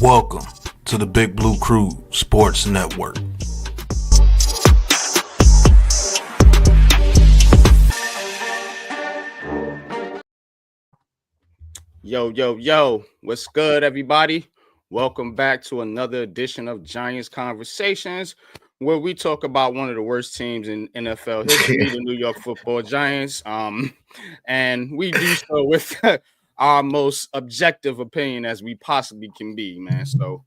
Welcome to the Big Blue Crew Sports Network. Yo, what's good, everybody? Welcome back to another edition of Giants Conversations, where we talk about one of the worst teams in NFL history, the New York Football Giants. And we do so with our most objective opinion as we possibly can be, man. So,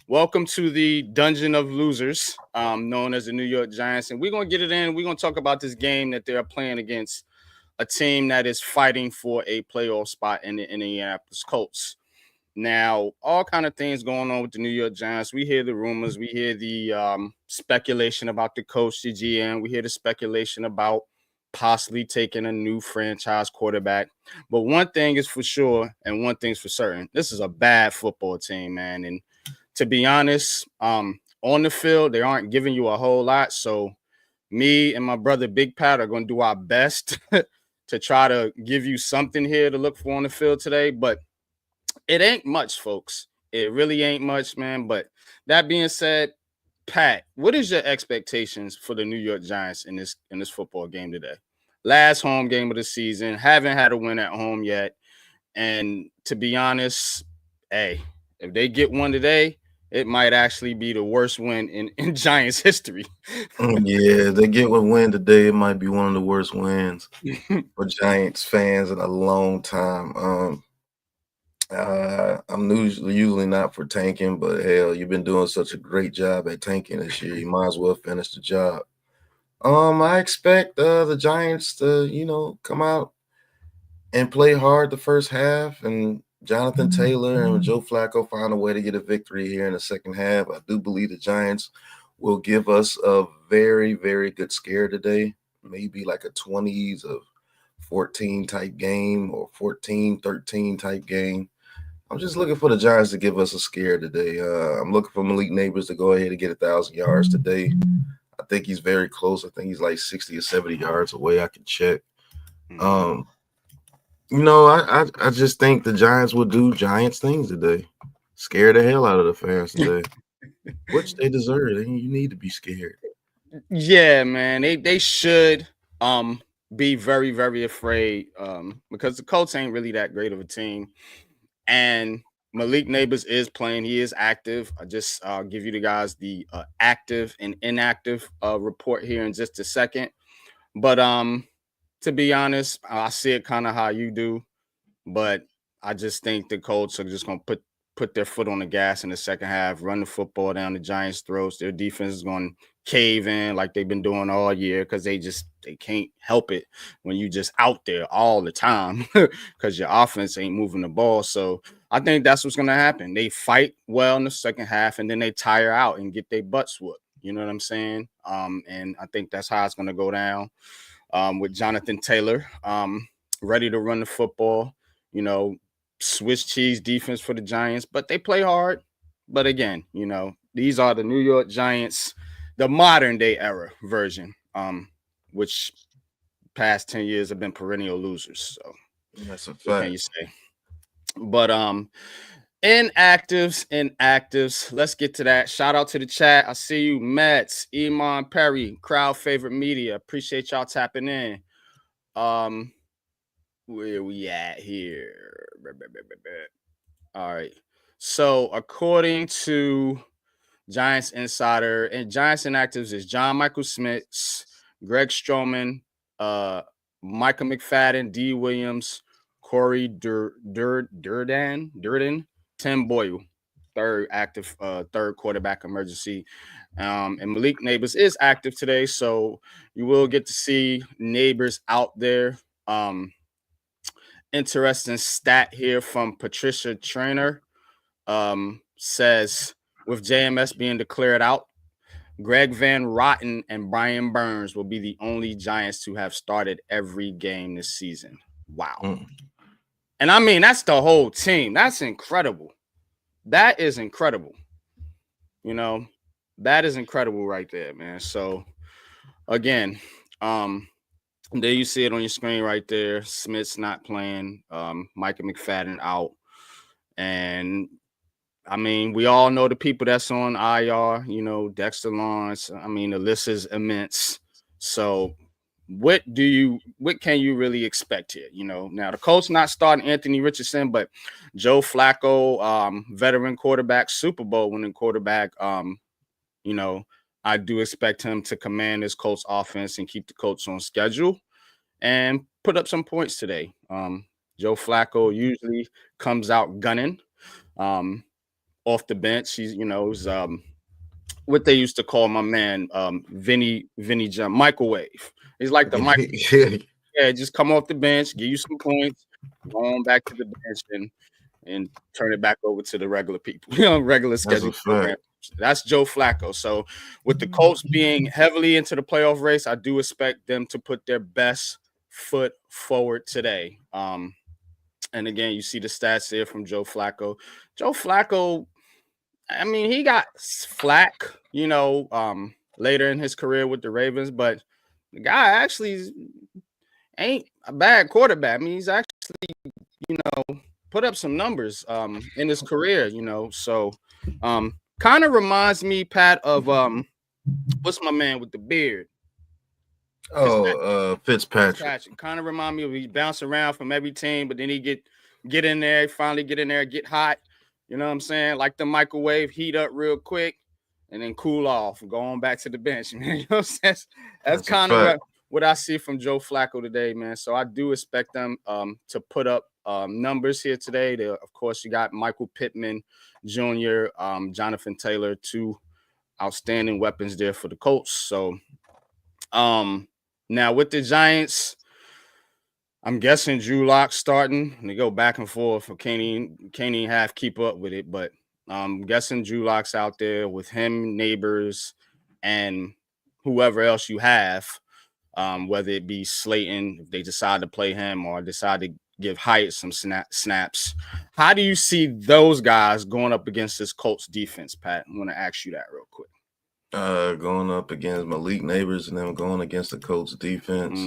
welcome to the Dungeon of Losers, known as the New York Giants. And we're going to get it in. We're going to talk about this game that they're playing against a team that is fighting for a playoff spot in the Indianapolis Colts. Now, all kind of things going on with the New York Giants. We hear the rumors. We hear the speculation about the coach, the GM. We hear the speculation about possibly taking a new franchise quarterback. But one thing is for sure, and one thing's for certain. This is a bad football team, man. And to be honest, on the field, they aren't giving you a whole lot. So me and my brother Big Pat are going to do our best to try to give you something here to look for on the field today. But it ain't much, folks. It really ain't much, man. But that being said, Pat, what is your expectations for the New York Giants in this football game today? Last home game of the season. Haven't had a win at home yet. And to be honest, hey, if they get one today, it might actually be the worst win in Giants history. Yeah, they get one win today. It might be one of the worst wins for Giants fans in a long time. I'm usually not for tanking, but hell, you've been doing such a great job at tanking this year. You might as well finish the job. I expect the Giants to, come out and play hard the first half, and Jonathan Taylor and Joe Flacco find a way to get a victory here in the second half. I do believe the Giants will give us a very, very good scare today, maybe like a 20s of 14 type game or 14-13 type game. I'm just looking for the Giants to give us a scare today. I'm looking for Malik Neighbors to go ahead and get 1,000 yards today. I think he's very close. I think he's like 60 or 70 yards away. I can check. I just think the Giants will do Giants things today. Scare the hell out of the fans today, which they deserve. You need to be scared. Yeah, man. They should be very, very afraid because the Colts ain't really that great of a team. And Malik Neighbors is playing. He is active. I just give you the guys the active and inactive report here in just a second. But to be honest, I see it kind of how you do, but I just think the Colts are just going to put their foot on the gas in the second half, run the football down the Giants' throats. Their defense is going to cave in like they've been doing all year because they can't help it when you just out there all the time because your offense ain't moving the ball. So I think that's what's going to happen. They fight well in the second half, and then they tire out and get their butts whooped. You know what I'm saying? And I think that's how it's going to go down. With Jonathan Taylor ready to run the football, Swiss cheese defense for the Giants, but they play hard. But again, these are the New York Giants, the modern day era version, which past 10 years have been perennial losers. So that's a fact. What can you say? But inactives. Let's get to that. Shout out to the chat. I see you, Mets, Iman Perry, crowd favorite media. Appreciate y'all tapping in. Where we at here? All right. So according to Giants Insider, and Giants Inactives is John Michael Smith, Greg Stroman, Micah McFadden, D. Williams, Corey Durden, Tim Boyle, third quarterback emergency. And Malik Neighbors is active today, so you will get to see Neighbors out there. Interesting stat here from Patricia Trainer. Says with JMS being declared out, Greg Van Rotten and Brian Burns will be the only Giants to have started every game this season. Wow. And I mean, that's the whole team. That's incredible. That is incredible. That is incredible right there, man. So again, there you see it on your screen right there. Smith's not playing. Micah McFadden out. And I mean, we all know the people that's on IR, Dexter Lawrence. I mean, the list is immense. So what can you really expect here? Now the Colts not starting Anthony Richardson, but Joe Flacco, veteran quarterback, Super Bowl winning quarterback. I do expect him to command this Colts offense and keep the Colts on schedule and put up some points today. Joe Flacco usually comes out gunning off the bench. He's what they used to call my man Vinny John microwave. He's like the microwave. Yeah, just come off the bench, give you some points, go on back to the bench and turn it back over to the regular people, regular schedule program. That's Joe Flacco. So with the Colts being heavily into the playoff race, I do expect them to put their best foot forward today. And again, you see the stats there from Joe Flacco. Joe Flacco, I mean, he got flack, later in his career with the Ravens, but the guy actually ain't a bad quarterback. I mean, he's actually, put up some numbers in his career, So kind of reminds me, Pat, of what's my man with the beard? Fitzpatrick. Kind of remind me of he bounce around from every team, but then he get in there, finally get in there, get hot. You know what I'm saying? Like the microwave, heat up real quick, and then cool off, go on back to the bench. Man. You know what I'm saying? That's kind of what I see from Joe Flacco today, man. So I do expect them to put up numbers here today. Of course, you got Michael Pittman Jr., Jonathan Taylor, two outstanding weapons there for the Colts. So now with the Giants, I'm guessing Drew Lock starting. And they go back and forth. Can't even half keep up with it, but I'm guessing Drew Lock's out there with him, Neighbors, and whoever else you have, whether it be Slayton, if they decide to play him, or decide to give Hyatt some snaps. How do you see those guys going up against this Colts defense, Pat? I want to ask you that real quick. Going up against Malik Neighbors and then going against the Colts defense.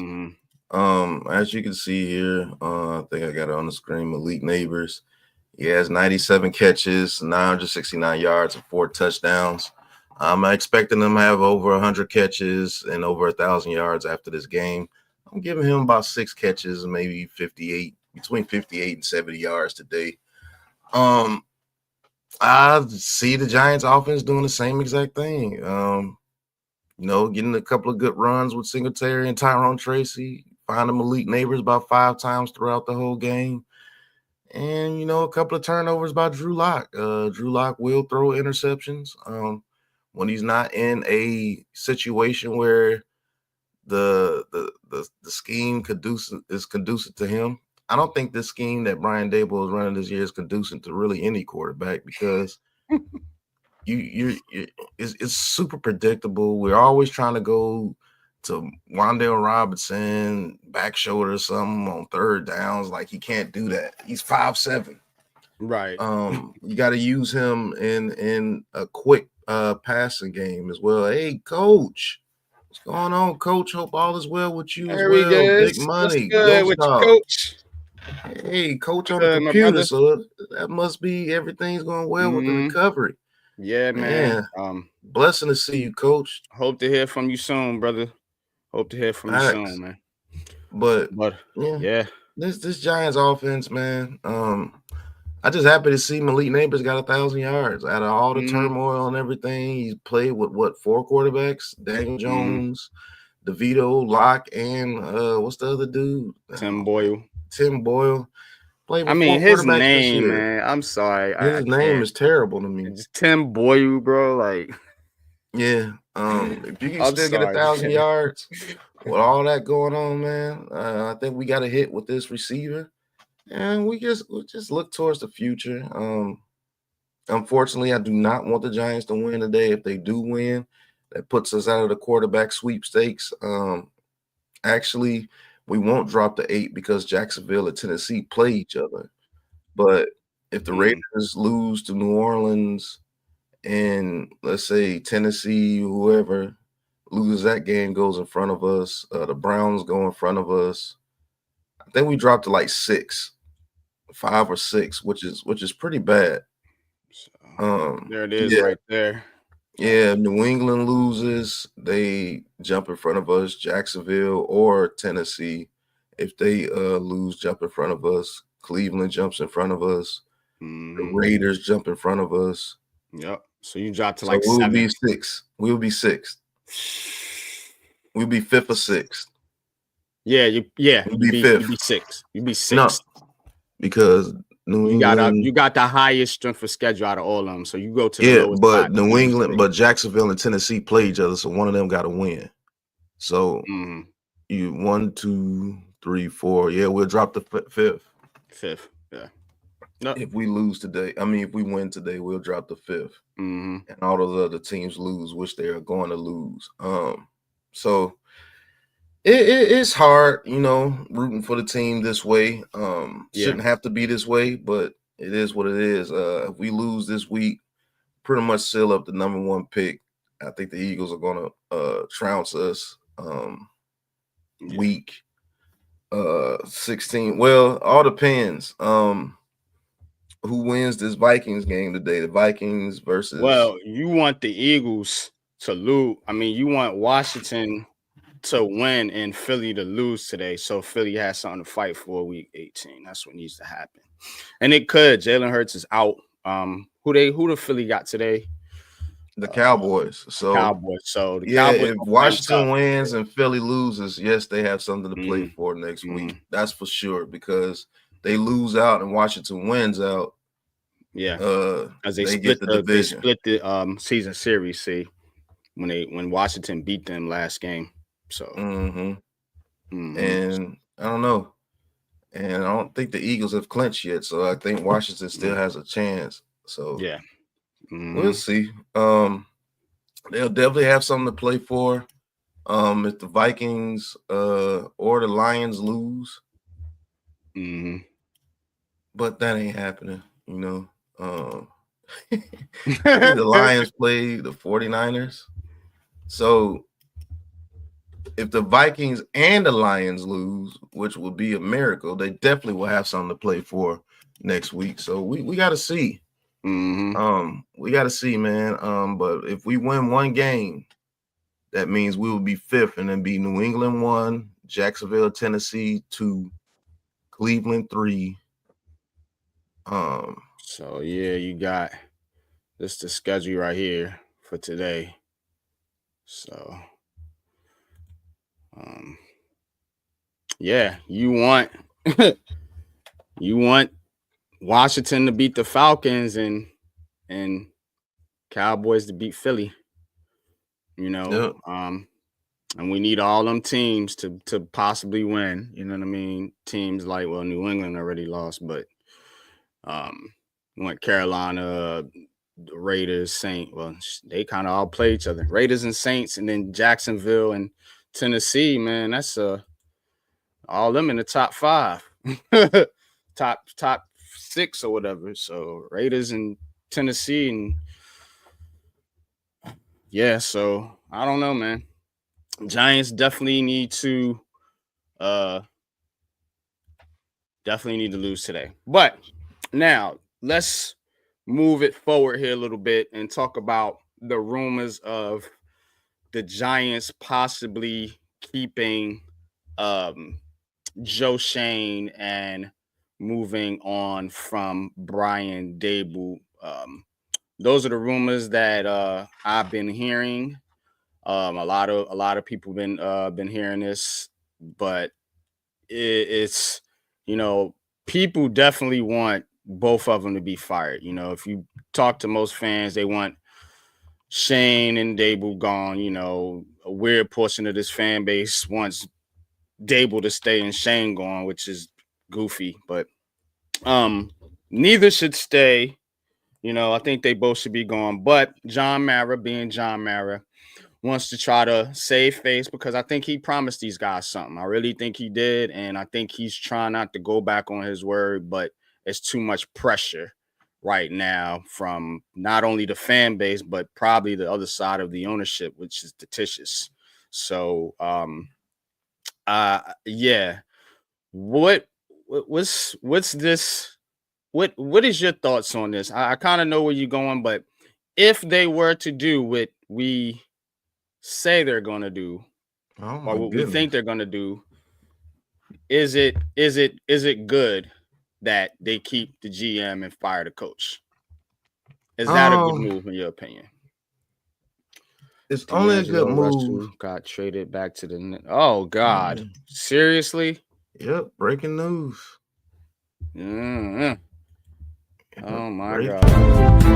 As you can see here, I think I got it on the screen. Malik Neighbors, he has 97 catches, 969 yards, and 4 touchdowns. I'm expecting him to have over 100 catches and over 1,000 yards after this game. I'm giving him about 6 catches and maybe between 58 and 70 yards today. I see the Giants offense doing the same exact thing. Getting a couple of good runs with Singletary and Tyrone Tracy, finding Malik Neighbors about 5 times throughout the whole game. And, a couple of turnovers by Drew Lock. Drew Lock will throw interceptions when he's not in a situation where the scheme is conducive to him. I don't think this scheme that Brian Daboll is running this year is conducive to really any quarterback because it's super predictable. We're always trying to go to Wan'Dale Robinson, back shoulder or something on third downs. Like he can't do that. He's 5'7". Right. You got to use him in a quick passing game as well. Hey, coach. What's going on, Coach? Hope all is well with you as well. Big money. Good with you, Coach? Hey, Coach on the computer, so that must be everything's going well with the recovery. Yeah, man. Blessing to see you, Coach. Hope to hear from you soon, brother. Hope to hear from you soon, man. But yeah, this Giants offense, man. I'm just happy to see Malik Neighbors got 1,000 yards out of all the turmoil and everything. He's played with 4 quarterbacks: Daniel Jones, DeVito, Locke, and what's the other dude? Tim Boyle. Played with 4 his quarterbacks name, this year. man. I'm sorry. His name is terrible to me. It's Tim Boyle, bro. Like Yeah. If you can I'm still get sorry. 1,000 yards with all that going on, man, I think we got a hit with this receiver, and we just look towards the future. Unfortunately, I do not want the Giants to win today. If they do win, that puts us out of the quarterback sweepstakes. Actually, we won't drop the 8 because Jacksonville and Tennessee play each other. But if the Mm, Raiders lose to New Orleans and let's say Tennessee, whoever loses that game goes in front of us, the Browns go in front of us. I think we dropped to like 6, 5 or 6, which is pretty bad. so there it is Yeah, right there. yeah. New England loses, they jump in front of us. Jacksonville or Tennessee, if they lose, jump in front of us. Cleveland jumps in front of us. The Mm-hmm. Raiders jump in front of us. Yep. So you dropped to So like we'll 7. be 6. We'll be 6th. We'll be 5th or 6th. Yeah, We'll you be be 5th. 6. You be No, 6. because New England, You got the highest strength of schedule out of all of them. So you go to the yeah, lowest but spot. New You be England, 6. but Jacksonville and Tennessee play each other, so one of them got to win. So Mm-hmm. you 1, 2, 3, 4. Yeah, we'll drop the 5th 5th. Yeah. No. if we lose today. I mean, if we win today, we'll drop the 5th, Mm-hmm. and all those other teams lose, which they are going to lose. So it's hard, rooting for the team this way. Yeah. Shouldn't have to be this way, but it is what it is. If we lose this week, pretty much seal up the number 1 pick. I think the Eagles are going to trounce us Yeah. week 16. Well, all depends. Who wins this Vikings game today? The Vikings versus Well, you want the Eagles to lose. I mean, you want Washington to win and Philly to lose today. So Philly has something to fight for week 18. That's what needs to happen. And it could. Jalen Hurts is out. Who the Philly got today? the Cowboys. The So Cowboys. So the yeah, Cowboys if are playing tough. Washington wins and Philly loses, yes, they have something to play Mm, for next week. mm, That's for sure because they lose out and Washington wins out. yeah. As They get the division. split the season series, see, when Washington beat them last game. So Hmm. mm-hmm. And I don't know. And I don't think the Eagles have clinched yet. So I think Washington still has a chance. So Yeah. we'll Mm-hmm. see. They'll definitely have something to play for. If the Vikings or the Lions lose, Mm-hmm. but that ain't happening, you know. I think the Lions play the 49ers. So if the Vikings and the Lions lose, which would be a miracle, they definitely will have something to play for next week. So we got to see. Mm-hmm. We got to see, man. But if we win one game, that means we will be 5th, and then be New England 1, Jacksonville, Tennessee 2, Cleveland 3. So yeah, you got this the schedule right here for today. So um yeah, you want Washington to beat the Falcons and Cowboys to beat Philly, you know. Yep. And we need all them teams to possibly win. You know what I mean? Teams like New England already lost, but we want Carolina, the Raiders, Saints. Well, they kind of all play each other. Raiders and Saints, and then Jacksonville and Tennessee. Man, that's all them in the top 5, top 6 or whatever. So Raiders and Tennessee, and yeah. So I don't know, man. Giants uh definitely need to lose today. But now let's move it forward here a little bit and talk about the rumors of the Giants possibly keeping Joe Shane and moving on from Brian Daboll. Those are the rumors that I've been hearing. A lot of people been hearing this, but it's people definitely want both of them to be fired. If you talk to most fans, they want Shane and Daboll gone, a weird portion of this fan base wants Daboll to stay and Shane gone, which is goofy, but neither should stay. I think they both should be gone. But John Mara, being John Mara, wants to try to save face because I think he promised these guys something. I really think he did, and I think he's trying not to go back on his word, but it's too much pressure right now from not only the fan base, but probably the other side of the ownership, which is litigious. So, yeah. What's this? What is your thoughts on this? I kind of know where you're going, but if they were to do what we say they're going to do, Oh or my what we think goodness. they're going to do, is it good that they keep the GM and fire the coach? Is that a good Um, move in your opinion? it's only a good D'Angelo move. Russell got traded back to the. Oh God, Mm, seriously? yep, breaking news. Mm-hmm. Yep, Oh my breaking God. news.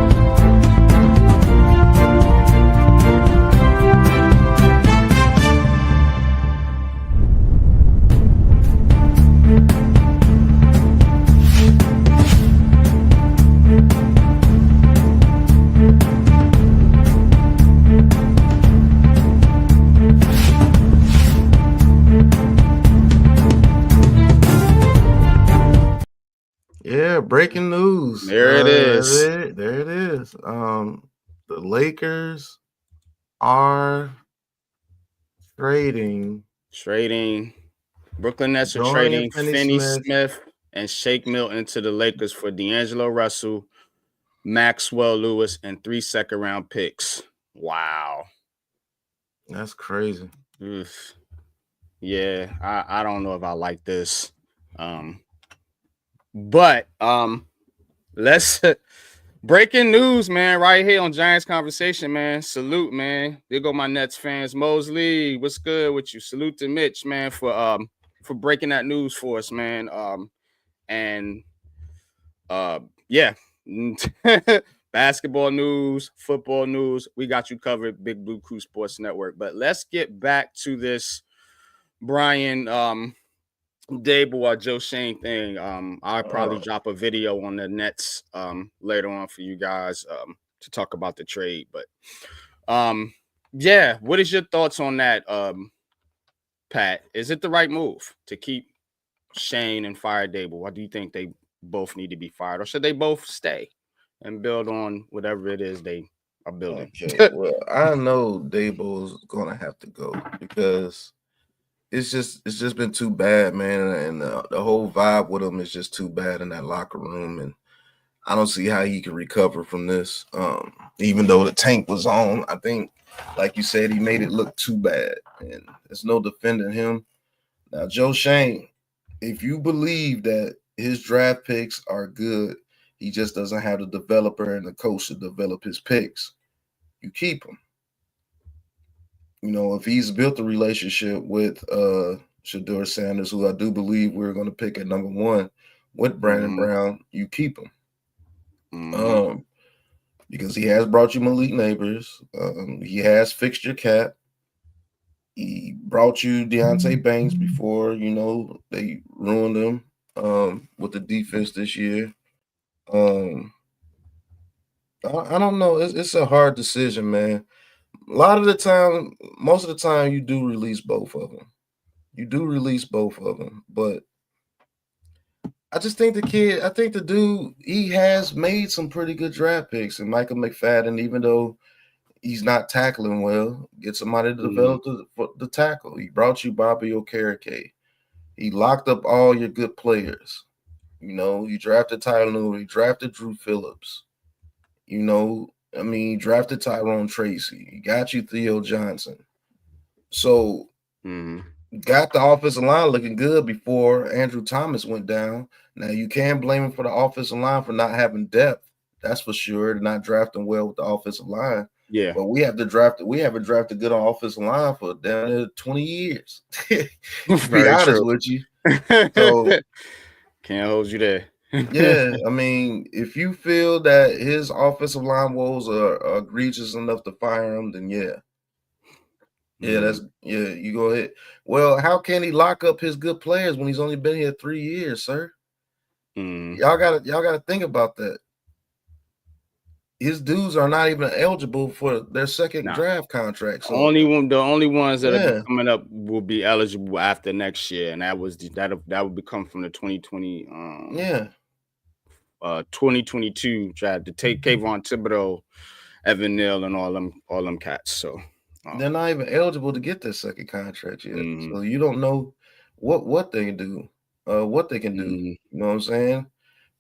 Yeah, breaking news. There it is. There it is. The Lakers are trading Brooklyn Nets are Dorian trading Finney Finney-Smith. Smith and Shake Milton to the Lakers for D'Angelo Russell, Maxwell Lewis, and 3 second-round picks. Wow. That's crazy. Oof. Yeah, I don't know if I like this. But let's breaking news, man, right here on Giants Conversation, man. Salute, man. There go my Nets fans. Mosley, what's good with you? Salute to Mitch, man, for breaking that news for us, man. And yeah. Basketball news, football news. We got you covered, Big Blue Crew Sports Network. But let's get back to this Brian Daboll or Joe Shane thing. I'll probably drop a video on the Nets later on for you guys to talk about the trade. But yeah, what is your thoughts on that, Pat? Is it the right move to keep Shane and fire Daboll? Why do you think they both need to be fired, or should they both stay and build on whatever it is they are building? Okay, well, I know Daboll's gonna have to go because it's just been too bad, man, and the whole vibe with him is just too bad in that locker room, and I don't see how he can recover from this. Even though the tank was on, I think, like you said, he made it look too bad, and there's no defending him. Now, Joe Shane, if you believe that his draft picks are good, he just doesn't have the developer and the coach to develop his picks. You keep him. If he's built a relationship with Shedeur Sanders, who I do believe we're going to pick at number 1 with Brandon Brown, you keep him. Because he has brought you Malik Neighbors. He has fixed your cap. He brought you Deontay Banks before, they ruined him with the defense this year. I don't know. It's a hard decision, man. A lot of the time, most of the time, you do release both of them. But I just think the dude, he has made some pretty good draft picks. And Michael McFadden, even though he's not tackling well, get somebody to develop the tackle. He brought you Bobby Okereke. He locked up all your good players. You drafted Tyler Newell, you drafted Drew Phillips. He drafted Tyrone Tracy. He got you Theo Johnson. So, got the offensive line looking good before Andrew Thomas went down. Now, you can't blame him for the offensive line for not having depth. That's for sure. They're not drafting well with the offensive line. Yeah. But we haven't drafted good on offensive line for down there 20 years. To be honest with you. So can't hold you there. Yeah, I mean, if you feel that his offensive line woes are egregious enough to fire him, then yeah. Yeah, Mhm, you go ahead. Well, how can he lock up his good players when he's only been here 3 years, sir? mhm. Y'all gotta think about that. His dudes are not even eligible for their second Nah, draft contract. So the only ones that'll be yeah, coming up will be eligible after next year, and that would become from the 2022 draft to take Kayvon Thibodeau, Evan Neal, and all them cats. So, they're not even eligible to get their second contract yet. mhm, So you don't know what they can do, what they can do. mhm, You know what I'm saying?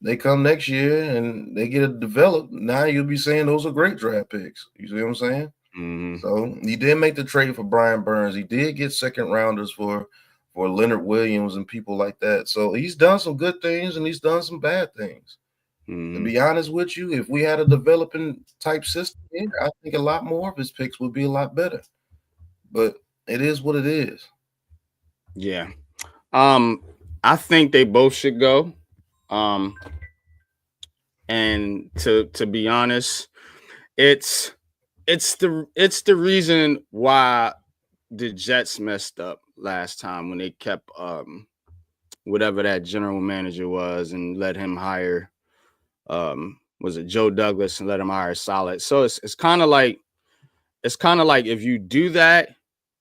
They come next year and they get it developed. Now you'll be saying those are great draft picks. You see what I'm saying? mhm, So he did make the trade for Brian Burns. He did get second rounders for Leonard Williams and people like that. So he's done some good things and he's done some bad things. To mhm. be honest with you, if we had a developing type system here, I think a lot more of his picks would be a lot better. But it is what it is. Yeah. Um, I think they both should go. Um, and to be honest, it's it's the reason why the Jets messed up last time when they kept whatever that general manager was and let him hire was it Joe Douglas and let him hire Solid. So it's kind of like if you do that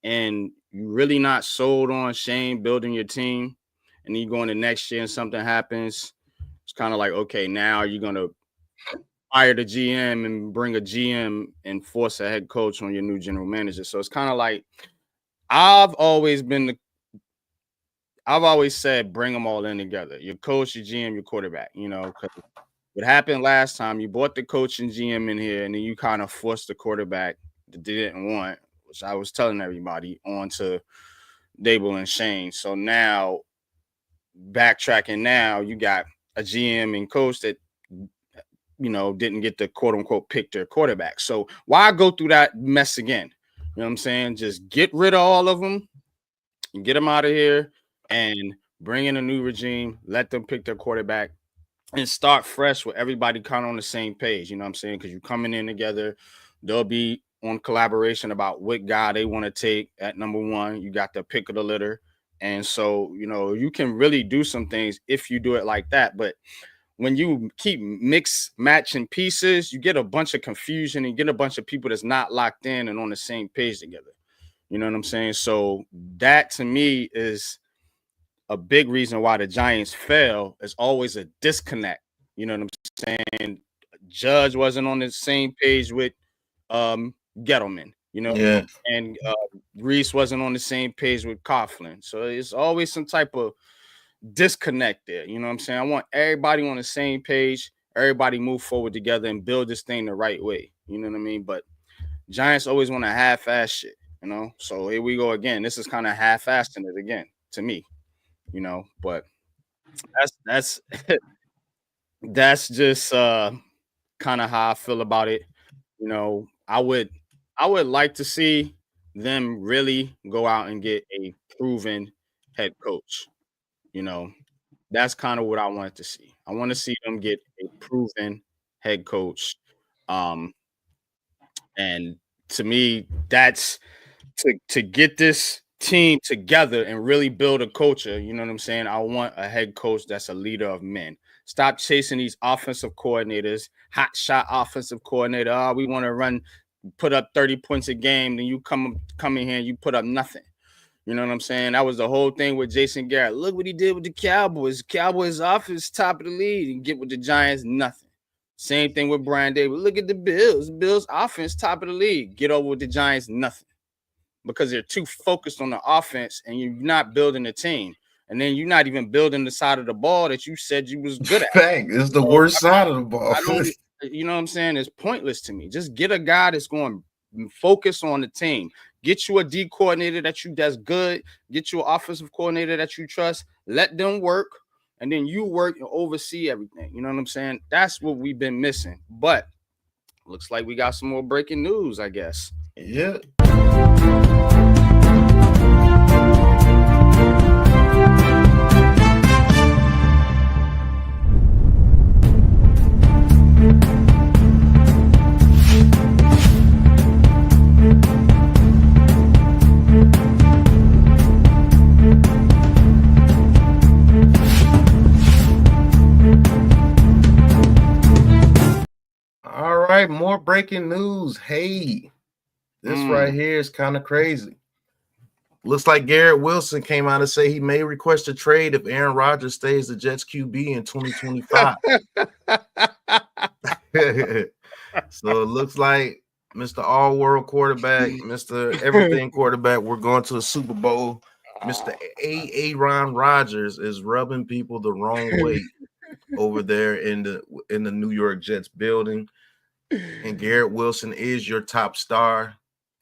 and you really not sold on Shane building your team, and then you go into next year and something happens, it's kind of like, okay, now you're gonna fire the GM and bring a GM and force a head coach on your new general manager. So it's kind of like I've always been the I've always said bring them all in together. Your coach, your GM, your quarterback. You know, because what happened last time, you brought the coach and GM in here, and then you kind of forced the quarterback that they didn't want, which I was telling everybody, onto Daboll and Shane. So now, backtracking now, you got a GM and coach that didn't get to quote unquote pick their quarterback. So why go through that mess again? You know what I'm saying? Just get rid of all of them and get them out of here and bring in a new regime, let them pick their quarterback and start fresh with everybody kind of on the same page. You know what I'm saying? Because you're coming in together, they'll be on collaboration about what guy they want to take at number one. You got the pick of the litter. And so, you can really do some things if you do it like that. But when you keep matching pieces, you get a bunch of confusion and you get a bunch of people that's not locked in and on the same page together. You know what I'm saying? So that to me is a big reason why the Giants fail. Is always a disconnect. You know what I'm saying? Judge wasn't on the same page with Gettleman, Yeah. and Reese wasn't on the same page with Coughlin. So it's always some type of disconnect there. You know what I'm saying? I want everybody on the same page, everybody move forward together and build this thing the right way. You know what I mean? But Giants always want to half-ass shit. So here we go again. This is kind of half-assing it again to me. But that's that's just kind of how I feel about it. I would like to see them really go out and get a proven head coach. You know, that's kind of what I wanted to see. I want to see them get a proven head coach. Um, and to me, that's to get this team together and really build a culture. You know what I'm saying? I want a head coach that's a leader of men. Stop chasing these offensive coordinators, hot shot offensive coordinator. Oh, we want to put up 30 points a game. Then you come in here and you put up nothing. You know what I'm saying? That was the whole thing with Jason Garrett. Look what he did with the Cowboys. Cowboys offense top of the league, and get with the Giants, nothing. Same thing with Brian Davis. Look at the Bills. Bills offense top of the league. Get over with the Giants, nothing. Because they're too focused on the offense and you're not building a team. And then you're not even building the side of the ball that you said you was good at. Fact, it's the So worst side of the ball. I don't, you know what I'm saying? It's pointless to me. Just get a guy that's going to focus on the team. Get you a D coordinator that's good. Get you an offensive coordinator that you trust. Let them work. And then you work and oversee everything. You know what I'm saying? That's what we've been missing. But looks like we got some more breaking news, I guess. Yeah. more breaking news. Hey, this right here is kind of crazy. Looks like Garrett Wilson came out to say he may request a trade if Aaron Rodgers stays the Jets QB in 2025. So it looks like Mr. All-World quarterback, Mr. Everything quarterback, we're going to the Super Bowl. Mr. Aaron Rodgers is rubbing people the wrong way over there in the New York Jets building. And Garrett Wilson is your top star.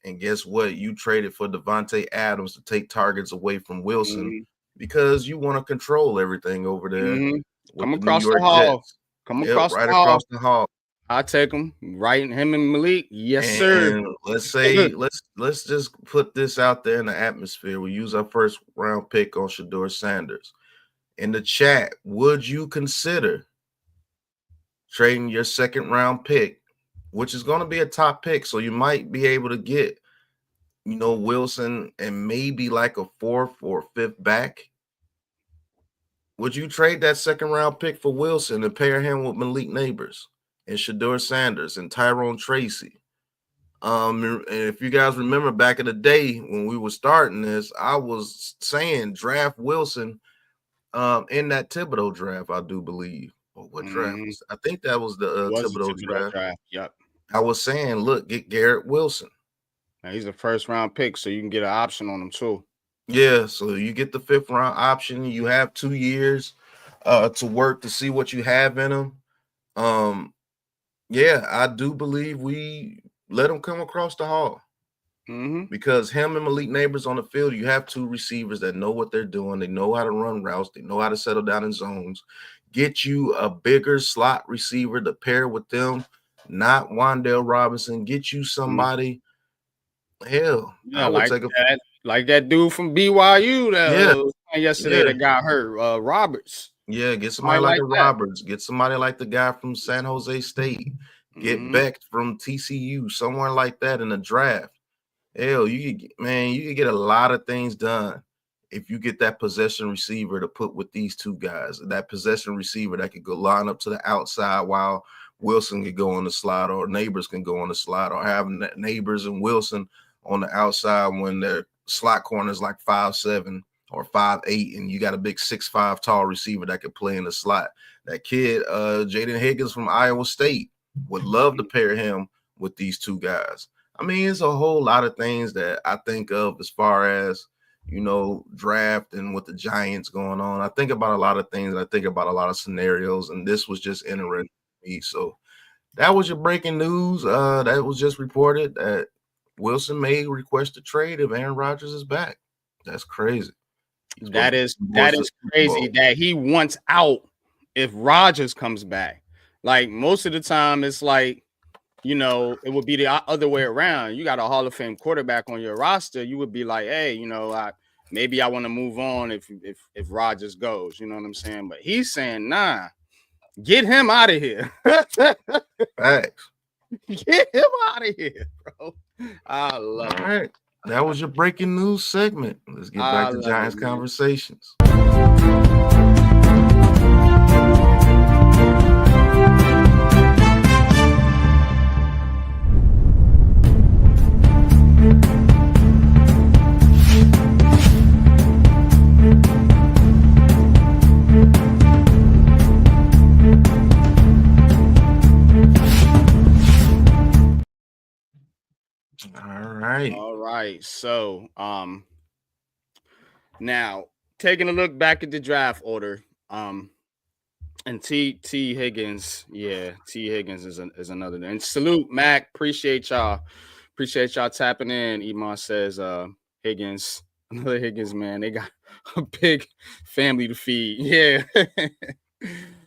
And guess what? You traded for Devontae Adams to take targets away from Wilson because you want to control everything over there with Come the New across the York hall. Jets. Come Yep, across right the hall. across the hall. I take him, right? Him and Malik. Yes, And, sir. and let's say let's just put this out there in the atmosphere. We use our first round pick on Shedeur Sanders. In the chat, would you consider trading your second round pick, which is going to be a top pick, so you might be able to get, Wilson and maybe like a fourth or fifth back? Would you trade that second round pick for Wilson and pair him with Malik Neighbors and Shedeur Sanders and Tyrone Tracy? And if you guys remember back in the day when we were starting this, I was saying draft Wilson in that Thibodeau draft, I do believe. Or what draft was I think that was the Thibodeau draft. Yep. I was saying, look, get Garrett Wilson. Now, he's a first round pick, so you can get an option on him too. Yeah, so you get the fifth round option. You have 2 years to work to see what you have in him. Yeah, I do believe we let him come across the hall. Because him and Malik Neighbors on the field, you have two receivers that know what they're doing. They know how to run routes. They know how to settle down in zones. Get you a bigger slot receiver to pair with them, not Wan'Dale Robinson. Get you somebody. Hell, Yeah, I would like that dude from BYU that yesterday that got hurt, Roberts. Yeah, get somebody like the Roberts. Get somebody like the guy from San Jose State. Get Beck from TCU, somewhere like that in the draft. Hell, you could get a lot of things done if you get that possession receiver to put with these two guys. That possession receiver that could go line up to the outside while Wilson could go on the slot, or Neighbors can go on the slot, or having Neighbors and Wilson on the outside when their slot corner is like 5'7" or 5'8", and you got a big 6'5" tall receiver that could play in the slot. That kid, Jaden Higgins from Iowa State, would love to pair him with these two guys. I mean, it's a whole lot of things that I think of as far as, draft and with the Giants going on. I think about a lot of things. I think about a lot of scenarios, and this was just interesting to me. So that was your breaking news. That was just reported that Wilson may request a trade if Aaron Rodgers is back. That's crazy. That is crazy that he wants out if Rodgers comes back. Like, most of the time, it's like, it would be the other way around. You got a Hall of Fame quarterback on your roster. You would be like, hey, maybe I want to move on if Rodgers goes. You know what I'm saying? But he's saying, nah, get him out of here. Facts. Get him out of here, bro. I love it. All right. That was your breaking news segment. Let's get back to Giants conversations. All right. So, now taking a look back at the draft order, and T Higgins, T Higgins is another. And salute, Mac. Appreciate y'all tapping in. Iman says, Higgins, another Higgins, man. They got a big family to feed. Yeah.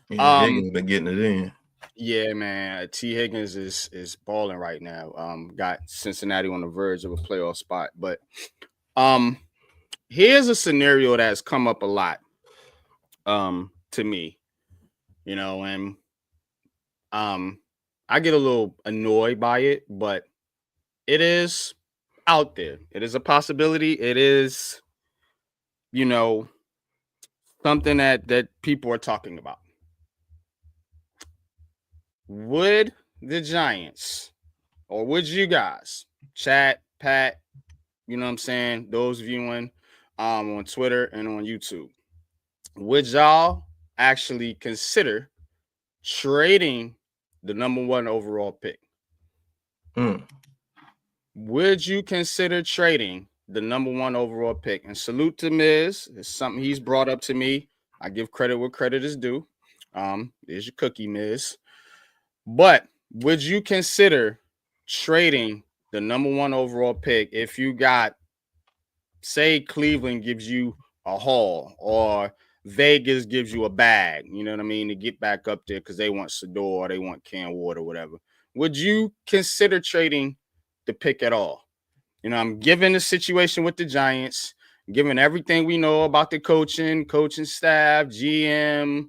Higgins been getting it in. Yeah, man. T Higgins is balling right now. Got Cincinnati on the verge of a playoff spot. But here's a scenario that's come up a lot to me, and I get a little annoyed by it, but it is out there. It is a possibility. It is, something that people are talking about. Would the Giants or would you guys, chat, Pat, you know what I'm saying, those viewing on Twitter and on YouTube, would y'all actually consider trading the number one overall pick? Mm. Would you consider trading the number one overall pick? And salute to Miz. It's something he's brought up to me. I give credit where credit is due. There's your cookie, Miz. But would you consider trading the number one overall pick if you got, say, Cleveland gives you a haul or Vegas gives you a bag, you know what I mean, to get back up there because they want Sador, they want Cam Ward or whatever? Would you consider trading the pick at all? You know, I'm given the situation with the Giants, given everything we know about the coaching staff, GM,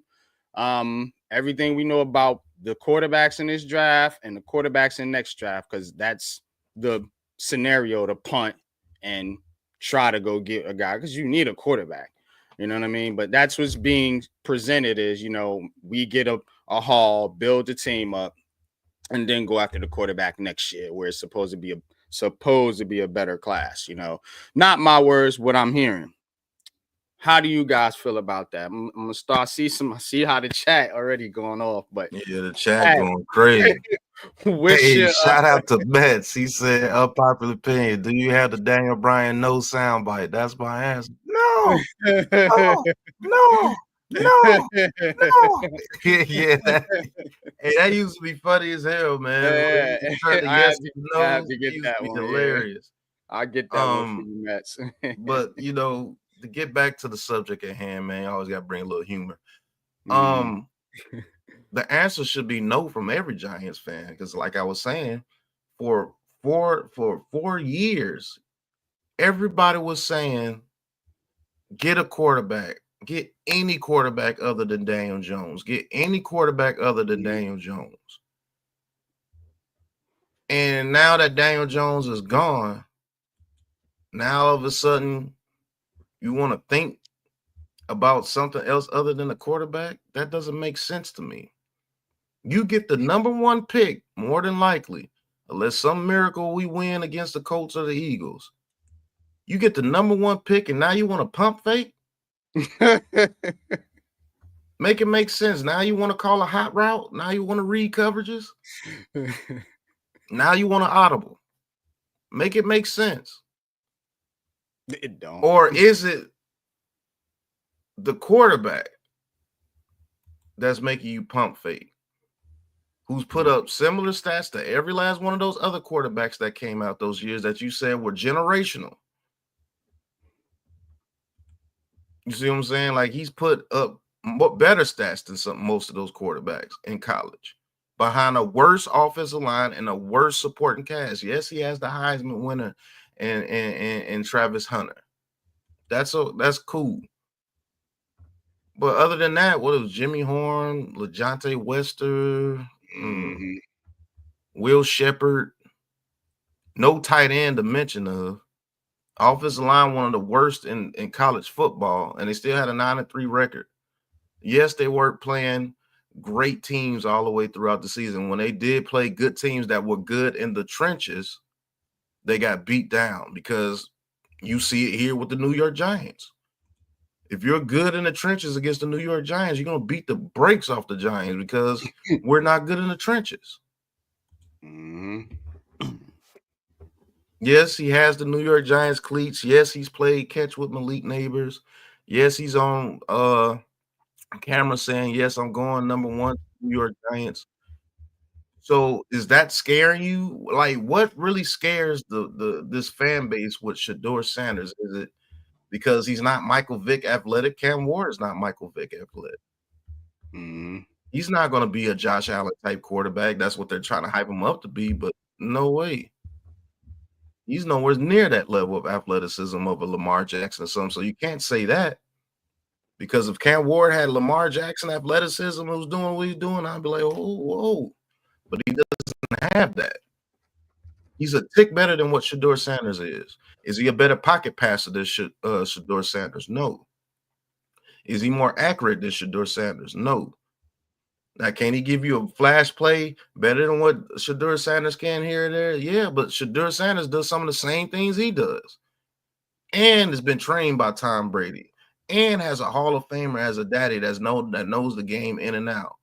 everything we know about the quarterbacks in this draft and the quarterbacks in next draft, because that's the scenario to punt and try to go get a guy because you need a quarterback. You know what I mean? But that's what's being presented is, you know, we get a haul, build the team up, and then go after the quarterback next year, where it's supposed to be a better class. You know, not my words, what I'm hearing. How do you guys feel about that? I'm gonna see how the chat already going off, but Yeah, the chat hey, going crazy. what's Hey, your shout out to Betts. He said, unpopular opinion. Do you have the Daniel Bryan no soundbite? That's my answer. No, no, no, no, no. Yeah, hey, that used to be funny as hell, man. When he Yeah, used to turn the I yes had to I had nose, to it get used to that be one. Yeah, hilarious. I get that one for you, Mets. But you know, to get back to the subject at hand, man, you always got to bring a little humor. Mm. The answer should be no from every Giants fan because, like I was saying, for 4 years, everybody was saying, get a quarterback, get any quarterback other than Daniel Jones, get any quarterback other than Daniel Jones. And now that Daniel Jones is gone, now all of a sudden you want to think about something else other than a quarterback? That doesn't make sense to me. You get the number one pick, more than likely, unless some miracle we win against the Colts or the Eagles. You get the number one pick, and now you want to pump fake? Make it make sense. Now you want to call a hot route? Now you want to read coverages? Now you want to audible? Make it make sense. It don't. Or is it the quarterback that's making you pump fake? Who's put up similar stats to every last one of those other quarterbacks that came out those years that you said were generational. You see what I'm saying? Like he's put up better stats than most of those quarterbacks in college behind a worse offensive line and a worse supporting cast. Yes, he has the Heisman winner and Travis Hunter. That's cool. But other than that, what was Jimmy Horn, LeJontay Wester, Will Shepard, no tight end to mention of. Offensive line, one of the worst in college football, and they still had a 9-3 record. Yes, they weren't playing great teams all the way throughout the season. When they did play good teams that were good in the trenches, they got beat down because you see it here with the New York Giants. If you're good in the trenches against the New York Giants, you're going to beat the brakes off the Giants because we're not good in the trenches. Yes, he has the New York Giants cleats. Yes, he's played catch with Malik Neighbors. Yes, he's on camera saying, yes, I'm going number one, New York Giants. So is that scaring you? Like, what really scares this fan base with Shedeur Sanders? Is it because he's not Michael Vick athletic? Cam Ward is not Michael Vick athletic. He's not going to be a Josh Allen type quarterback. That's what they're trying to hype him up to be, but no way. He's nowhere near that level of athleticism of a Lamar Jackson or something. So you can't say that. Because if Cam Ward had Lamar Jackson athleticism and was doing what he's doing, I'd be like, oh, whoa. But he doesn't have that. He's a tick better than what Shedeur Sanders is. Is he a better pocket passer than Shedeur Sanders? No. Is he more accurate than Shedeur Sanders? No. Now, can he give you a flash play better than what Shadur Sanders can here and there? Yeah, but Shadur Sanders does some of the same things he does, and has been trained by Tom Brady, and has a Hall of Famer as a daddy that knows the game in and out,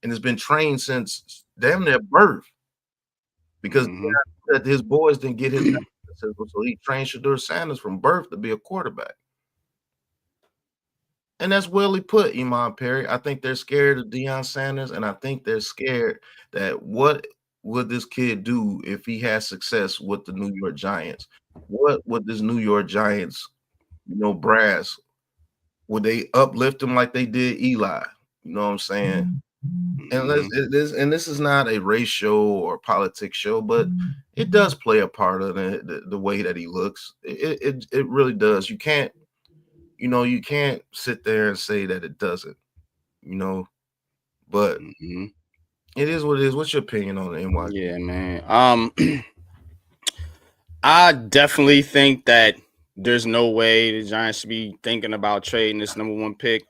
and has been trained since damn near birth because Mm-hmm. that his boys didn't get his so he trained Shadur Sanders from birth to be a quarterback. And that's well put, Iman Perry. I think they're scared of Deion Sanders, and I think they're scared that what would this kid do if he has success with the New York Giants? What would this New York Giants, brass, would they uplift him like they did Eli? You know what I'm saying? And Mm-hmm. this is not a race show or politics show, but it does play a part of the way that he looks. It really does. You can't sit there and say that it doesn't, but Mm-hmm. it is what it is. What's your opinion on the NY? Yeah, man. I definitely think that there's no way the Giants should be thinking about trading this number one pick.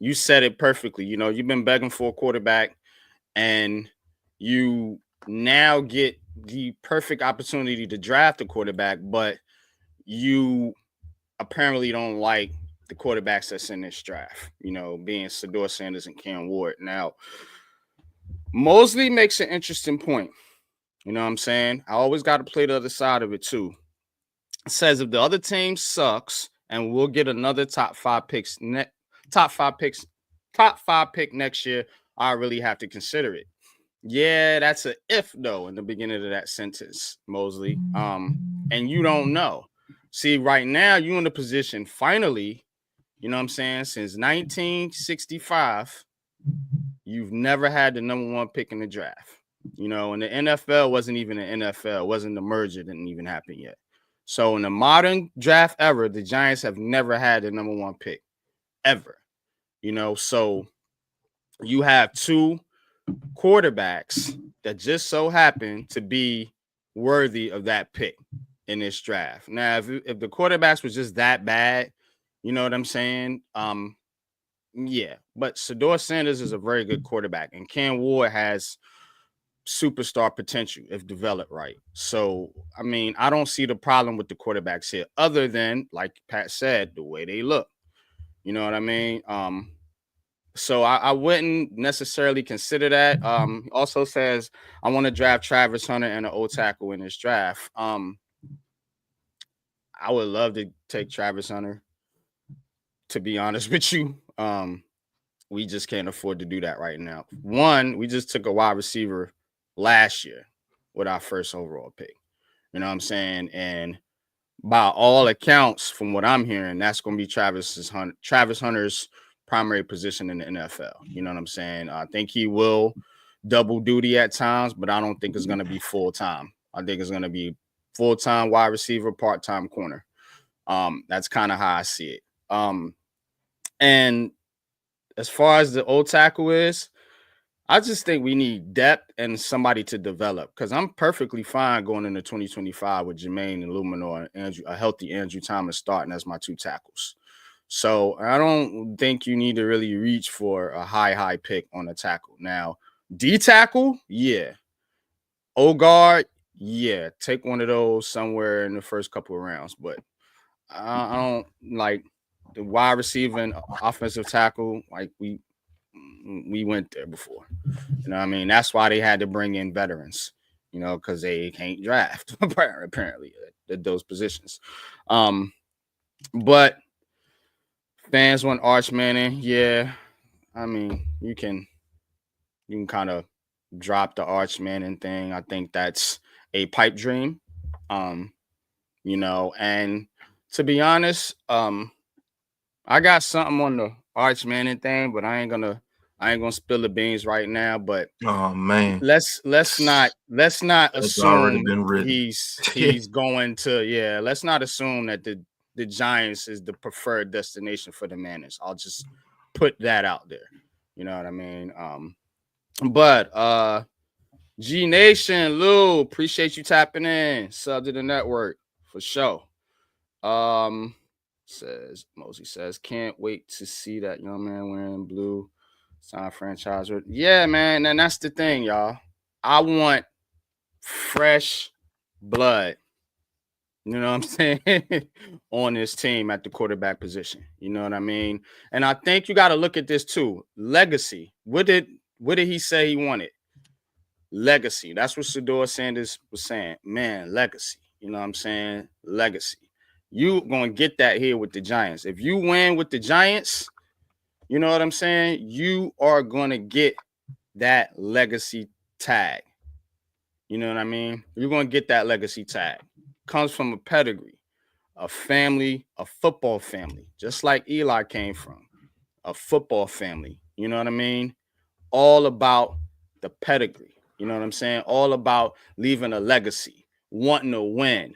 You said it perfectly. You've been begging for a quarterback, and you now get the perfect opportunity to draft a quarterback, but you apparently don't like the quarterbacks that's in this draft, being Sador Sanders and Cam Ward. Now, Mosley makes an interesting point. You know what I'm saying? I always got to play the other side of it too. It says if the other team sucks and we'll get another top five picks, top five pick next year, I really have to consider it. Yeah, that's a if though in the beginning of that sentence, Mosley. And you don't know. See, right now you're in a position finally, you know what I'm saying, since 1965, you've never had the number one pick in the draft. And the NFL wasn't even an NFL, wasn't the merger, didn't even happen yet. So in the modern draft era, the Giants have never had the number one pick ever. So you have two quarterbacks that just so happen to be worthy of that pick in this draft. Now, if the quarterbacks was just that bad, you know what I'm saying? Yeah, but Sador Sanders is a very good quarterback, and Cam Ward has superstar potential if developed right. So, I mean, I don't see the problem with the quarterbacks here, other than, like Pat said, the way they look. You know what I mean? So I wouldn't necessarily consider that. Also says I want to draft Travis Hunter and an old tackle in this draft. I would love to take Travis Hunter, to be honest with you. We just can't afford to do that right now. One, we just took a wide receiver last year with our first overall pick. You know what I'm saying? And by all accounts, from what I'm hearing, that's going to be Travis Hunter's primary position in the NFL. You know what I'm saying? I think he will double duty at times, but I don't think it's going to be full time. I think it's going to be full time wide receiver, part time corner. That's kind of how I see it. And as far as the old tackle is, I just think we need depth and somebody to develop, because I'm perfectly fine going into 2025 with Jermaine and Luminor and a healthy Andrew Thomas starting as my two tackles. So I don't think you need to really reach for a high pick on a tackle. Now, D tackle, yeah. O guard, yeah. Take one of those somewhere in the first couple of rounds. But I don't like the wide receiver and offensive tackle. Like we went there before. You know what I mean? That's why they had to bring in veterans, because they can't draft apparently at those positions. But fans want Arch Manning. Yeah, I mean, you can kind of drop the Arch Manning thing. I think that's a pipe dream. Um, and to be honest, I got something on the Arch Manning thing, but I ain't gonna spill the beans right now. But Oh man, let's not it's already assume been written. he's going to. Yeah, let's not assume that the Giants is the preferred destination for the Manners. I'll just put that out there. You know what I mean? But G Nation, Lou, appreciate you tapping in. Sub to the network for sure. Says Mosey says, can't wait to see that young man wearing blue Sign franchise. Yeah, man. And that's the thing, y'all. I want fresh blood. You know what I'm saying? On this team at the quarterback position. You know what I mean? And I think you got to look at this too. Legacy. What did he say he wanted? Legacy. That's what Shedeur Sanders was saying. Man, legacy. You know what I'm saying? Legacy. You gonna get that here with the Giants. If you win with the Giants, you know what I'm saying? You are gonna get that legacy tag. You know what I mean? You're gonna get that legacy tag. Comes from a pedigree, a family, a football family, just like Eli came from, a football family. You know what I mean? All about the pedigree. You know what I'm saying? All about leaving a legacy, wanting to win,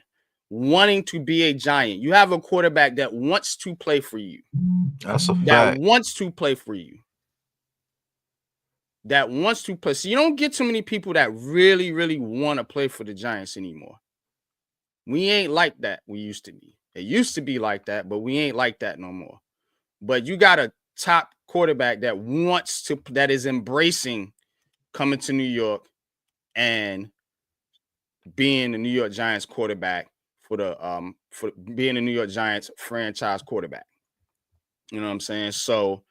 wanting to be a Giant. You have a quarterback that wants to play for you. That's a That fact. wants to play for you. That wants to play. So you don't get too many people that really, really want to play for the Giants anymore. We ain't like that. We used to be. It used to be like that, but we ain't like that no more. But you got a top quarterback that wants to, that is embracing coming to New York and being the New York Giants quarterback for being the New York Giants franchise quarterback. You know what I'm saying? So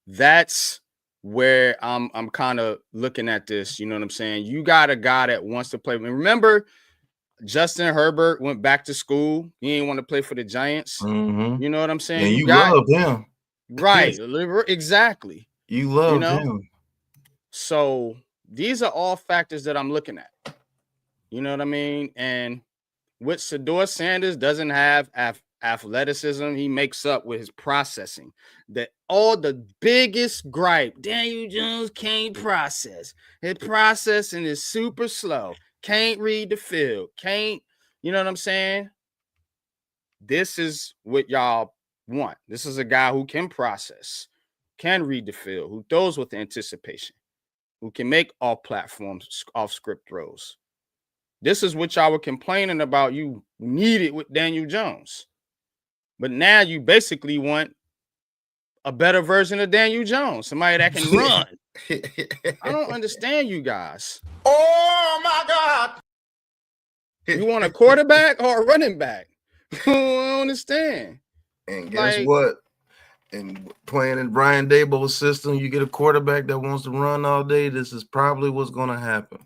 that's where I'm kind of looking at this. You know what I'm saying? You got a guy that wants to play. And remember, Justin Herbert went back to school. He didn't want to play for the Giants. Mm-hmm. You know what I'm saying? And You you got loved him. right, exactly. You loved know? him. So these are all factors that I'm looking at. You know what I mean? And what Shedeur Sanders doesn't have athleticism, he makes up with his processing. That all the biggest gripe, Daniel Jones can't process. His processing is super slow. Can't read the field. Can't, you know what I'm saying? This is what y'all want. This is a guy who can process, can read the field, who throws with anticipation, who can make off-platforms, off-script throws. This is what y'all were complaining about you needed with Daniel Jones. But now you basically want a better version of Daniel Jones, somebody that can run. I don't understand you guys. Oh, my God. You want a quarterback or a running back? I don't understand. And guess what? And playing in Brian Daboll's system, you get a quarterback that wants to run all day. This is probably what's going to happen.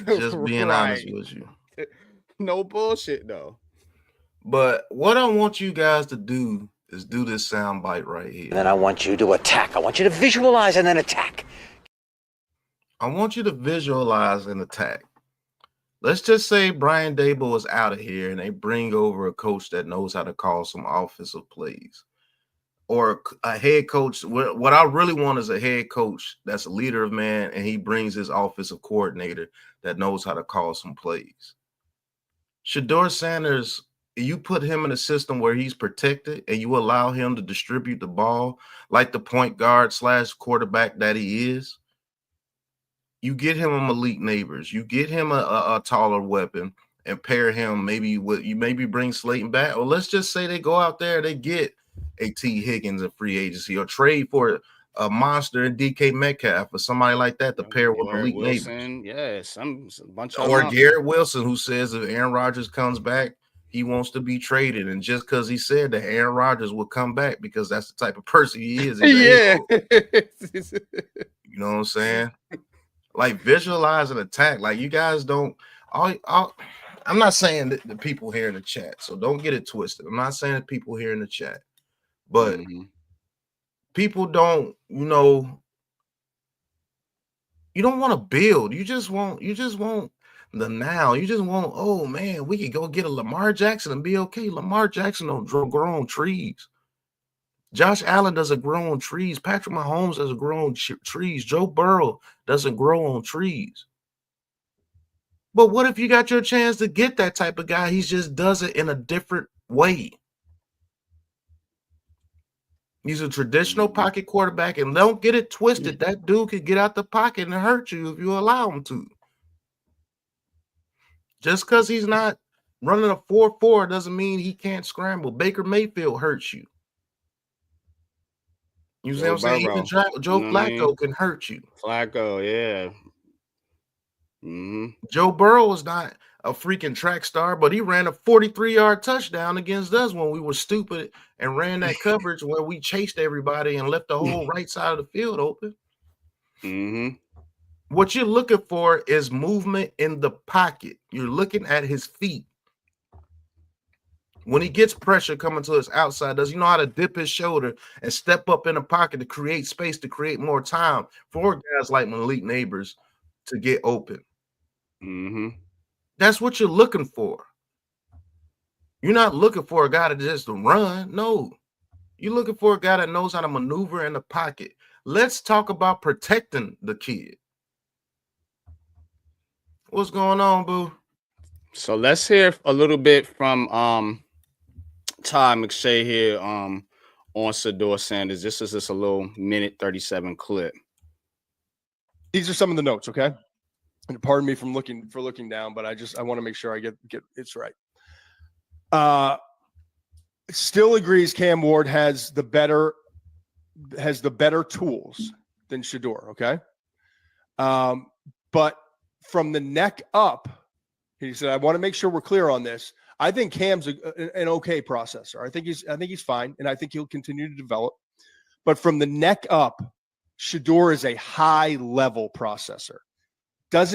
Just being honest with you. No bullshit, though. But what I want you guys to do is do this soundbite right here. And then I want you to attack. I want you to visualize and then attack. I want you to visualize and attack. Let's just say Brian Daboll is out of here and they bring over a coach that knows how to call some offensive plays. Or a head coach. What I really want is a head coach that's a leader of man, and he brings his offensive coordinator that knows how to call some plays. Shedeur Sanders, you put him in a system where he's protected and you allow him to distribute the ball like the point guard / quarterback that he is. You get him a Malik Neighbors. You get him a taller weapon and pair him maybe with, you maybe bring Slayton back. Or let's just say they go out there, they get a T. Higgins in free agency or trade for a monster in DK Metcalf or somebody like that to pair with Malik Wilson, Neighbors. Yeah, a bunch of or Garrett Wilson, who says if Aaron Rodgers comes back, he wants to be traded. And just because he said that Aaron Rodgers will come back because that's the type of person he is. Yeah. You know what I'm saying? Like visualize an attack. Like you guys don't. I'm not saying that the people here in the chat, so don't get it twisted. I'm not saying that people here in the chat, but people don't. You know, you don't want to build. You just want the now. You just want. Oh man, we could go get a Lamar Jackson and be okay. Lamar Jackson don't grow on trees. Josh Allen doesn't grow on trees. Patrick Mahomes doesn't grow on trees. Joe Burrow doesn't grow on trees. But what if you got your chance to get that type of guy? He just does it in a different way. He's a traditional pocket quarterback, and don't get it twisted. That dude could get out the pocket and hurt you if you allow him to. Just because he's not running a 4-4 doesn't mean he can't scramble. Baker Mayfield hurts you. You see what I'm saying? Even Joe Flacco can hurt you. Flacco, yeah. Joe Burrow was not a freaking track star, but he ran a 43-yard touchdown against us when we were stupid and ran that coverage where we chased everybody and left the whole right side of the field open. What you're looking for is movement in the pocket. You're looking at his feet. When he gets pressure coming to his outside, does he know how to dip his shoulder and step up in the pocket to create space, to create more time for guys like Malik Neighbors to get open? That's what you're looking for. You're not looking for a guy to just run. No. You're looking for a guy that knows how to maneuver in the pocket. Let's talk about protecting the kid. What's going on, boo? So let's hear a little bit from Todd McShay here on Shedeur Sanders. This is just a little minute 37 clip. These are some of the notes, okay? And pardon me from looking down, but I want to make sure I get it's right. Still agrees Cam Ward has the better tools than Shedeur, okay? But from the neck up, he said, I want to make sure we're clear on this. I think Cam's an okay processor. I think he's fine, and I think he'll continue to develop. But from the neck up, Shedeur is a high-level processor. I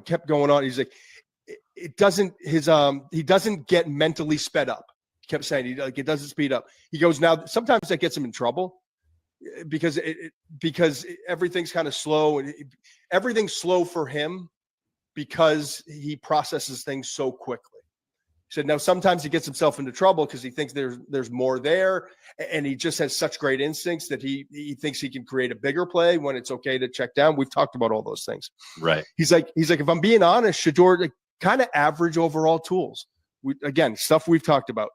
kept going on. He's like, he doesn't get mentally sped up. He kept saying it doesn't speed up. He goes, now sometimes that gets him in trouble because everything's kind of slow, and everything's slow for him because he processes things so quickly. He said, now sometimes he gets himself into trouble because he thinks there's more there, and he just has such great instincts that he thinks he can create a bigger play when it's okay to check down. We've talked about all those things. Right. He's like, if I'm being honest, Shedeur, kind of average overall tools. Again, stuff we've talked about.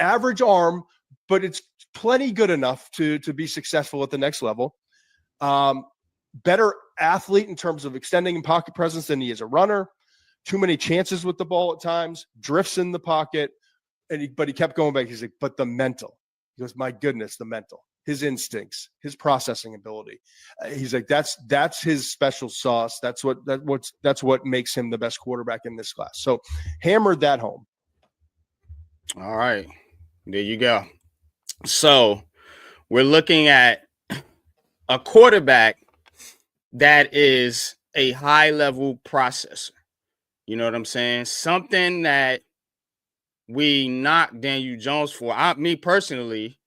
Average arm, but it's plenty good enough to be successful at the next level. Better athlete in terms of extending pocket presence than he is a runner. Too many chances with the ball at times, drifts in the pocket, but he kept going back. He's like, but the mental. He goes, my goodness, the mental, his instincts, his processing ability. He's like, that's his special sauce. That's what makes him the best quarterback in this class. So hammered that home. All right, there you go. So we're looking at a quarterback that is a high-level processor. You know what I'm saying? Something that we knocked Daniel Jones for. Me personally,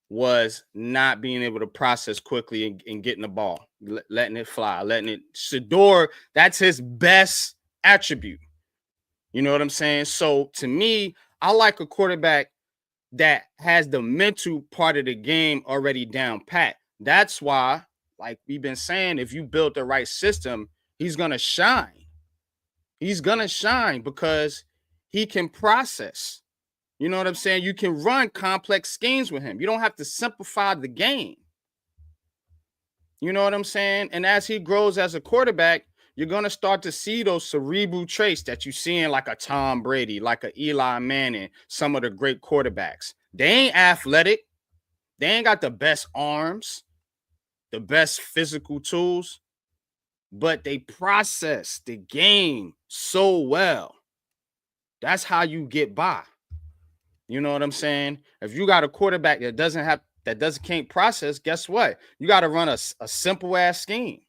was not being able to process quickly and getting the ball, letting it fly, Shedeur, that's his best attribute. You know what I'm saying? So to me, I like a quarterback that has the mental part of the game already down pat. That's why, like we've been saying, if you build the right system, he's going to shine. He's going to shine because he can process. You know what I'm saying? You can run complex schemes with him. You don't have to simplify the game. You know what I'm saying? And as he grows as a quarterback, you're going to start to see those cerebral traits that you see in like a Tom Brady, like a Eli Manning, some of the great quarterbacks. They ain't athletic. They ain't got the best arms, the best physical tools, but they process the game so well. That's how you get by. You know what I'm saying? If you got a quarterback that can't process, guess what? You got to run a simple ass scheme.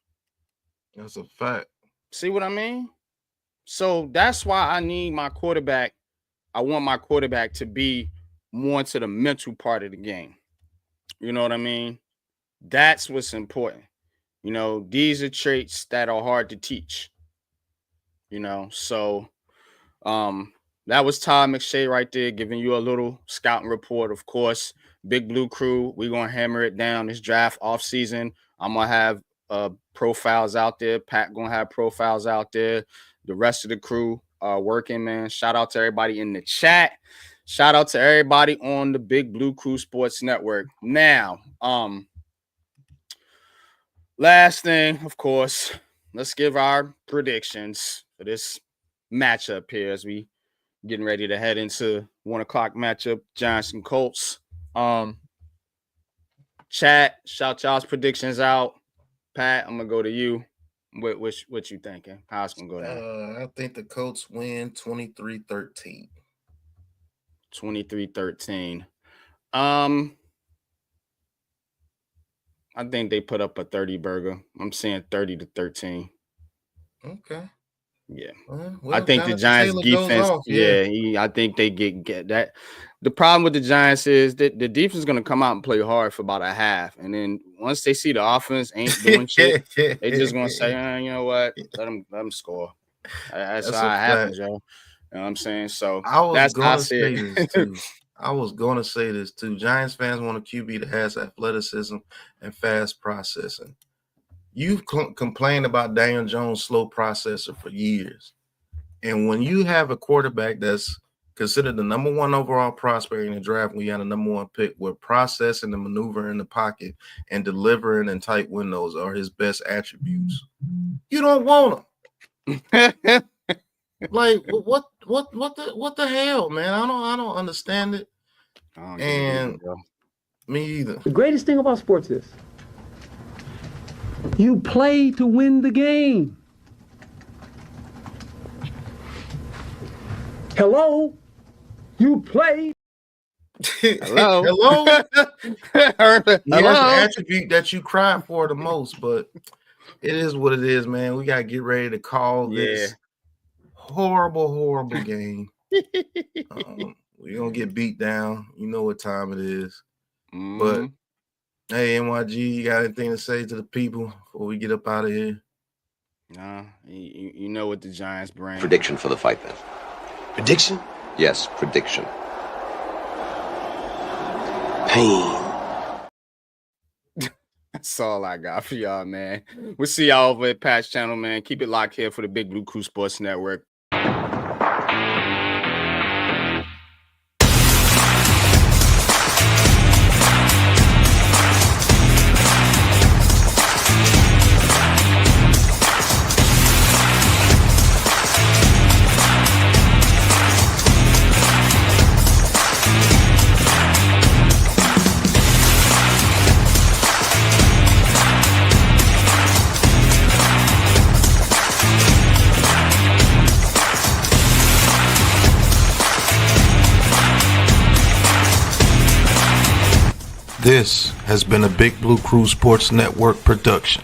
That's a fact. See what I mean? So that's why I need my quarterback. I want my quarterback to be more into the mental part of the game. You know what I mean? That's what's important. These are traits that are hard to teach. So that was Todd McShay right there giving you a little scouting report. Of course, Big Blue Crew, we're going to hammer it down this draft offseason. I'm going to have profiles out there. Pat going to have profiles out there. The rest of the crew working, man. Shout out to everybody in the chat. Shout out to everybody on the Big Blue Crew Sports Network. Now, last thing, of course, let's give our predictions for this matchup here as we getting ready to head into 1 o'clock matchup, Giants and Colts. Chat, shout y'all's predictions out. Pat, I'm gonna go to you. What you thinking? How it's gonna go down? I think the Colts win 23-13. 23-13. I think they put up a 30 burger. I'm saying 30-13. Okay. Yeah. Well, I think the Giants defense, I think they get that. The problem with the Giants is that the defense is going to come out and play hard for about a half. And then once they see the offense ain't doing shit, they just going to say, you know what? Let them score. That's how it happens, yo. You know what I'm saying? So I was going to say this too. I was going to say this too. Giants fans want a QB that has athleticism and fast processing. You've complained about Daniel Jones' slow processor for years. And when you have a quarterback that's considered the #1 overall prospect in the draft, when you had a #1 pick, where processing and maneuver in the pocket and delivering in tight windows are his best attributes, you don't want him. Like, what the hell, man? I don't understand it. And me either. The greatest thing about sports is you play to win the game. Hello? You play. Hello. Hello. Hello. That's the attribute that you cry for the most, but it is what it is, man. We gotta get ready to call this horrible game. We're gonna get beat down. You know what time it is. But hey, NYG, you got anything to say to the people before we get up out of here? Nah, you know what the Giants bring. Prediction for the fight, then. Prediction? Yes, prediction. Pain. That's all I got for y'all, man. We'll see y'all over at Patch Channel, man. Keep it locked here for the Big Blue Crew Sports Network. This has been a Big Blue Crew Sports Network production.